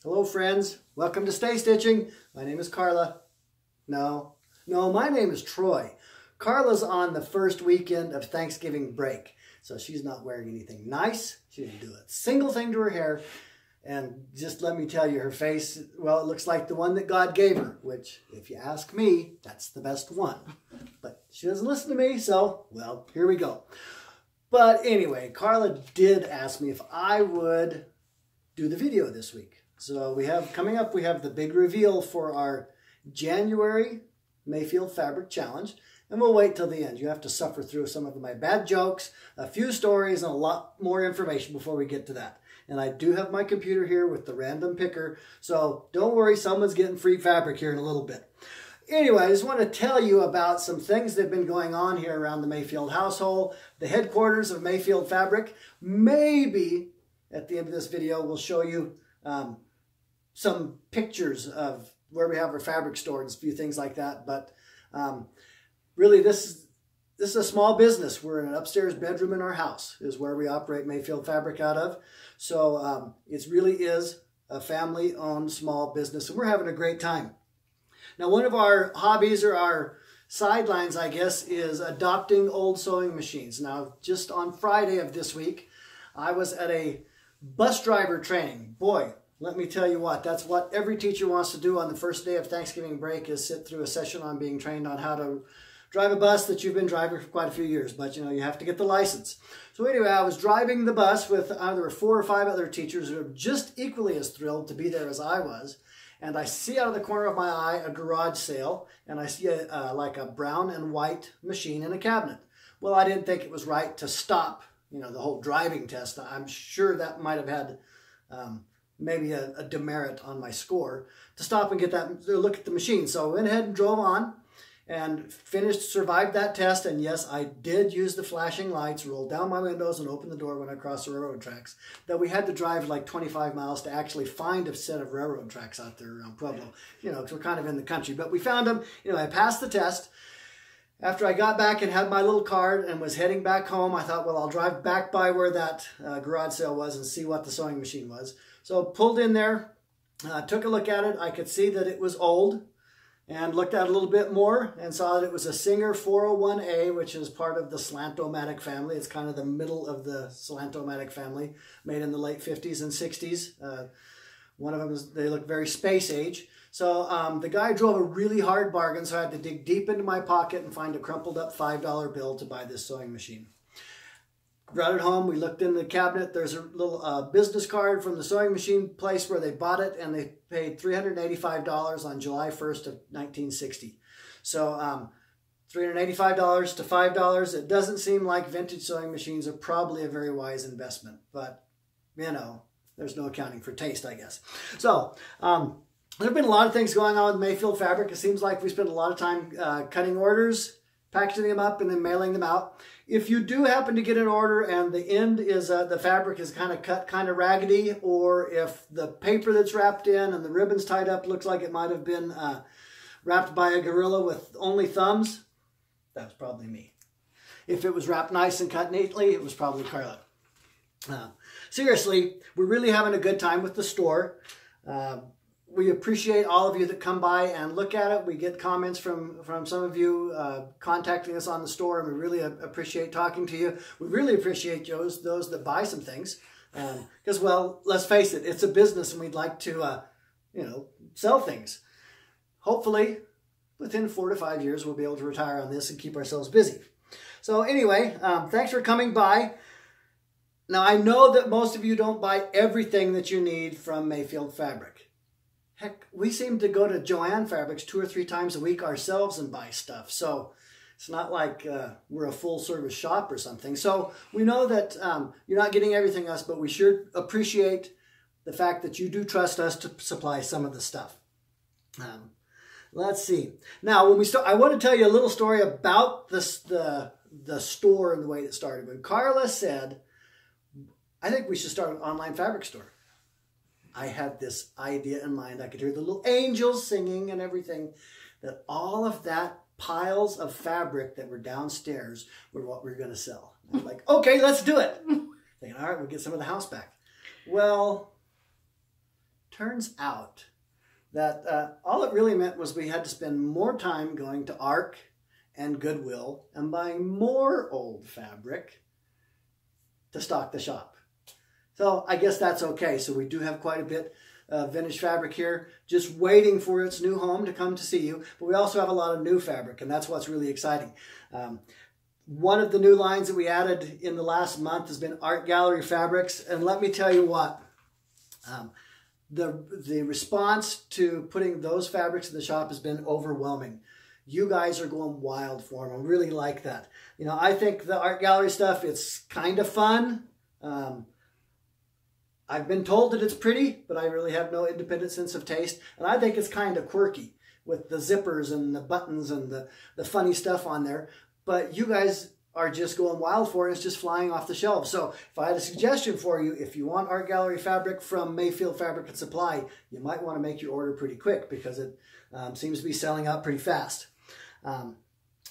Hello friends, welcome to Stay Stitching. My name is Carla. No, my name is Troy. Carla's on the first weekend of Thanksgiving break, so she's not wearing anything nice. She didn't do a single thing to her hair, and just let me tell you, her face, well, it looks like the one that God gave her, which, if you ask me, that's the best one. But she doesn't listen to me, so, well, here we go. But anyway, Carla did ask me if I would do the video this week. So we have, coming up, we have the big reveal for our January Mayfield Fabric Challenge. And we'll wait till the end. You have to suffer through some of my bad jokes, a few stories, and a lot more information before we get to that. And I do have my computer here with the random picker. So don't worry, someone's getting free fabric here in a little bit. Anyway, I just want to tell you about some things that have been going on here around the Mayfield household, the headquarters of Mayfield Fabric. Maybe at the end of this video, we'll show you some pictures of where we have our fabric stored and a few things like that. But really, this is a small business. We're in an upstairs bedroom in our house is where we operate Mayfield Fabric out of. So it really is a family-owned small business, and we're having a great time. Now, one of our hobbies or our sidelines, I guess, is adopting old sewing machines. Now, just on Friday of this week, I was at a bus driver training. Boy, let me tell you what, that's what every teacher wants to do on the first day of Thanksgiving break, is sit through a session on being trained on how to drive a bus that you've been driving for quite a few years. But, you know, you have to get the license. So anyway, I was driving the bus with, there were 4 or 5 other teachers who were just equally as thrilled to be there as I was. And I see out of the corner of my eye a garage sale, and I see like a brown and white machine in a cabinet. Well, I didn't think it was right to stop, you know, the whole driving test. I'm sure that might have had maybe a demerit on my score to stop and get that look at the machine. So I went ahead and drove on and survived that test. And yes, I did use the flashing lights, rolled down my windows, and opened the door when I crossed the railroad tracks. That we had to drive like 25 miles to actually find a set of railroad tracks out there around Pueblo, you know, because we're kind of in the country. But we found them. You know, I passed the test. After I got back and had my little card and was heading back home, I thought, well, I'll drive back by where that garage sale was and see what the sewing machine was. So pulled in there, took a look at it. I could see that it was old, and looked at it a little bit more and saw that it was a Singer 401A, which is part of the Slant-O-Matic family. It's kind of the middle of the Slant-O-Matic family, made in the late 50s and 60s. One of them, they look very space age. So the guy drove a really hard bargain, so I had to dig deep into my pocket and find a crumpled up $5 bill to buy this sewing machine. Brought it home, we looked in the cabinet, there's a little business card from the sewing machine place where they bought it, and they paid $385 on July 1st of 1960. So $385 to $5, it doesn't seem like vintage sewing machines are probably a very wise investment, but you know, there's no accounting for taste, I guess. So there have been a lot of things going on with Mayfield Fabric. It seems like we spend a lot of time cutting orders, packaging them up, and then mailing them out. If you do happen to get an order and the end is, the fabric is kind of cut kind of raggedy, or if the paper that's wrapped in and the ribbons tied up looks like it might have been wrapped by a gorilla with only thumbs, that was probably me. If it was wrapped nice and cut neatly, it was probably Carla. Seriously, we're really having a good time with the store. We appreciate all of you that come by and look at it. We get comments from some of you contacting us on the store, and we really appreciate talking to you. We really appreciate those that buy some things. Because, well, let's face it, it's a business, and we'd like to, you know, sell things. Hopefully, within 4 to 5 years, we'll be able to retire on this and keep ourselves busy. So anyway, thanks for coming by. Now, I know that most of you don't buy everything that you need from Mayfield Fabric. Heck, we seem to go to Joann Fabrics 2 or 3 times a week ourselves and buy stuff. So it's not like we're a full-service shop or something. So we know that you're not getting everything else, but we sure appreciate the fact that you do trust us to supply some of the stuff. Let's see. Now, when we start, I want to tell you a little story about this, the store and the way it started. When Carla said, I think we should start an online fabric store, I had this idea in mind. I could hear the little angels singing and everything, that all of that piles of fabric that were downstairs were what we were going to sell. I'm like, okay, let's do it. Thinking, all right, we'll get some of the house back. Well, turns out that all it really meant was we had to spend more time going to ARC and Goodwill and buying more old fabric to stock the shop. So I guess that's okay. So we do have quite a bit of vintage fabric here, just waiting for its new home to come to see you. But we also have a lot of new fabric, and that's what's really exciting. One of the new lines that we added in the last month has been Art Gallery Fabrics. And let me tell you what, the response to putting those fabrics in the shop has been overwhelming. You guys are going wild for them. I really like that. You know, I think the Art Gallery stuff, it's kind of fun. I've been told that it's pretty, but I really have no independent sense of taste. And I think it's kind of quirky with the zippers and the buttons and the funny stuff on there. But you guys are just going wild for it. It's just flying off the shelves. So if I had a suggestion for you, if you want Art Gallery fabric from Mayfield Fabric and Supply, you might want to make your order pretty quick because it seems to be selling out pretty fast.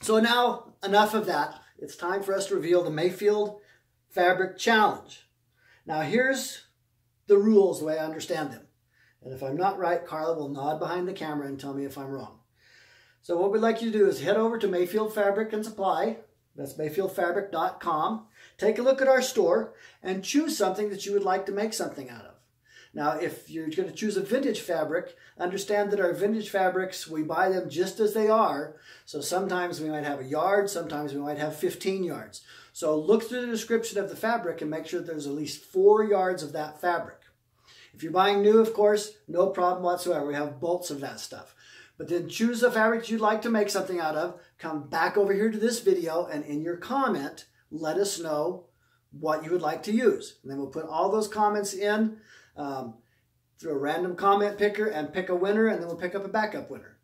So now, enough of that. It's time for us to reveal the Mayfield Fabric Challenge. Now here's the rules the way I understand them. And if I'm not right, Carla will nod behind the camera and tell me if I'm wrong. So what we'd like you to do is head over to Mayfield Fabric and Supply. That's mayfieldfabric.com. Take a look at our store and choose something that you would like to make something out of. Now, if you're going to choose a vintage fabric, understand that our vintage fabrics, we buy them just as they are. So sometimes we might have a yard, sometimes we might have 15 yards. So look through the description of the fabric and make sure there's at least 4 yards of that fabric. If you're buying new, of course, no problem whatsoever. We have bolts of that stuff. But then choose the fabric you'd like to make something out of. Come back over here to this video and in your comment, let us know what you would like to use. And then we'll put all those comments in through a random comment picker and pick a winner, and then we'll pick up a backup winner.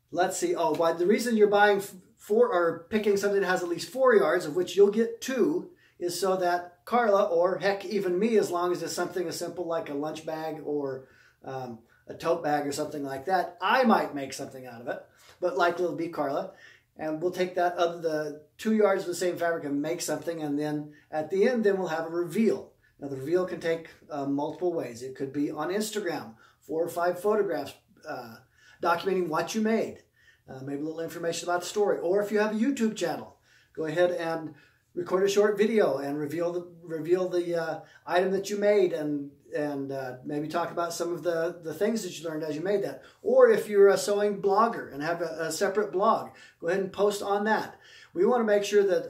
Let's see. Oh, but the reason you're buying picking something that has at least 4 yards, of which you'll get 2, is so that Carla, or heck, even me, as long as it's something as simple like a lunch bag or a tote bag or something like that, I might make something out of it, but likely it'll be Carla. And we'll take that of the 2 yards of the same fabric and make something, and then at the end, then we'll have a reveal. Now the reveal can take multiple ways. It could be on Instagram, 4 or 5 photographs documenting what you made, maybe a little information about the story. Or if you have a YouTube channel, go ahead and record a short video and reveal the item that you made, and maybe talk about some of the things that you learned as you made that. Or if you're a sewing blogger and have a separate blog, go ahead and post on that. We want to make sure that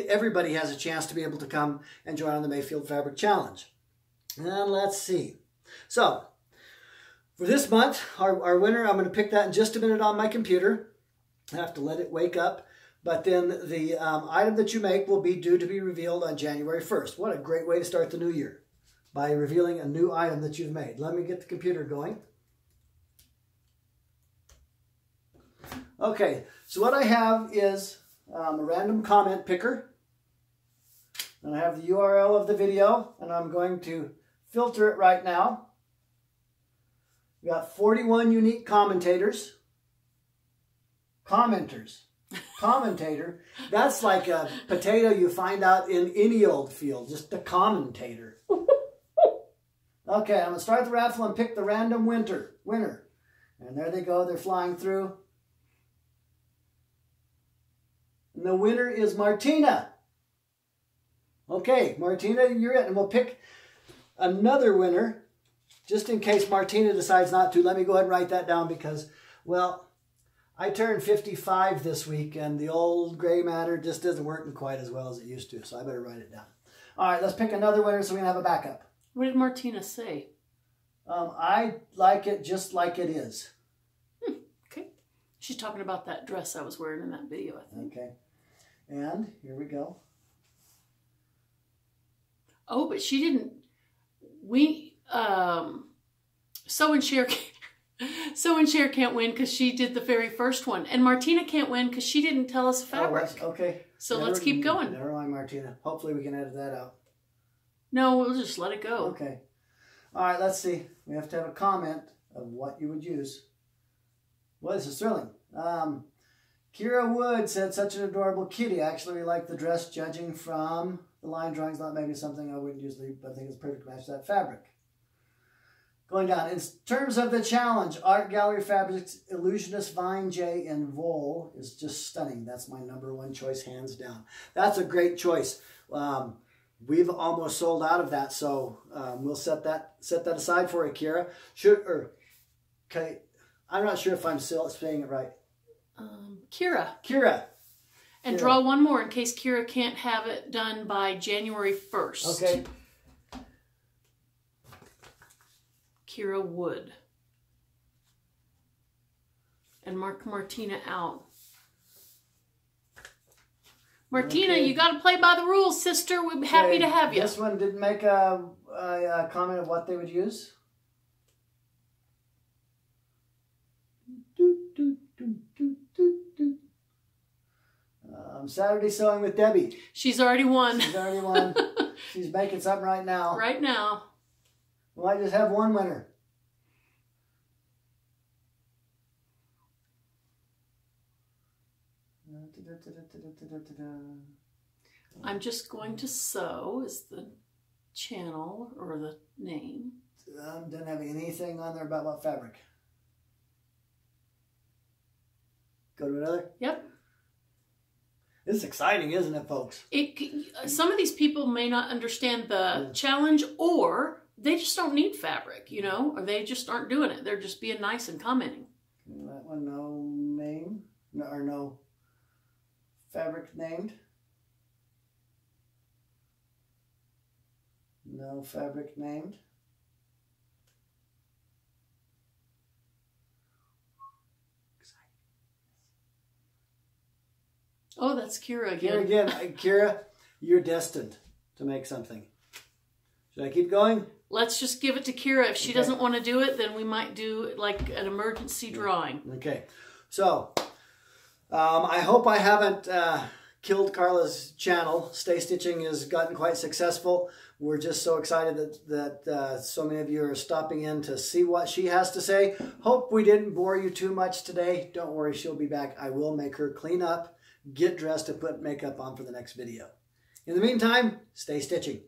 everybody has a chance to be able to come and join on the Mayfield Fabric Challenge. And let's see. So for this month, our winner, I'm going to pick that in just a minute on my computer. I have to let it wake up. But then the item that you make will be due to be revealed on January 1st. What a great way to start the new year, by revealing a new item that you've made. Let me get the computer going. Okay, so what I have is a random comment picker. And I have the URL of the video, and I'm going to filter it right now. We got 41 unique commentators. Commentator. That's like a potato you find out in any old field, just a commentator. Okay, I'm going to start the raffle and pick the random winner. And there they go, they're flying through. And the winner is Martina. Okay, Martina, you're it. And we'll pick another winner, just in case Martina decides not to. Let me go ahead and write that down because, well, I turned 55 this week, and the old gray matter just isn't working quite as well as it used to, so I better write it down. All right, let's pick another winner so we can have a backup. What did Martina say? I like it just like it is. Okay. She's talking about that dress I was wearing in that video, I think. Okay. And here we go. Oh, but she didn't... Sew and Share can't win because she did the very first one. And Martina can't win because she didn't tell us fabric. Oh, okay. So let's keep going. Never mind, Martina. Hopefully we can edit that out. No, we'll just let it go. Okay. All right, let's see. We have to have a comment of what you would use. Well, this is thrilling. Kira Wood said, such an adorable kitty. Actually, we like the dress, judging from the line drawings, not maybe something I wouldn't usually, but I think it's a perfect match to that fabric. Going down. In terms of the challenge, Art Gallery Fabrics Illusionist Vine J in Wool is just stunning. That's my #1 choice, hands down. That's a great choice. We've almost sold out of that, so we'll set that aside for you, Kira. Okay, I'm not sure if I'm still saying it right. Kira. Kira. And draw one more in case Kira can't have it done by January 1st. Okay. Kira Wood. And mark Martina out. Martina, okay. You got to play by the rules, sister. We're happy to have you. This one didn't make a comment of what they would use. Saturday Sewing with Debbie. She's already won. She's already won. She's making something right now. Right now. We might just have one winner. I'm just going to sew is the channel or the name. Doesn't have anything on there about what fabric. Go to another? Yep. This is exciting, isn't it, folks? Some of these people may not understand the challenge, or they just don't need fabric, you know, or they just aren't doing it. They're just being nice and commenting. That one, no name, or no fabric named. No fabric named. Oh, that's Kira again. Kira again. Kira, you're destined to make something. Should I keep going? Let's just give it to Kira. If she doesn't want to do it, then we might do like an emergency drawing. Okay. So, I hope I haven't killed Carla's channel. Stay Stitching has gotten quite successful. We're just so excited that so many of you are stopping in to see what she has to say. Hope we didn't bore you too much today. Don't worry, she'll be back. I will make her clean up, get dressed, and put makeup on for the next video. In the meantime, stay stitching.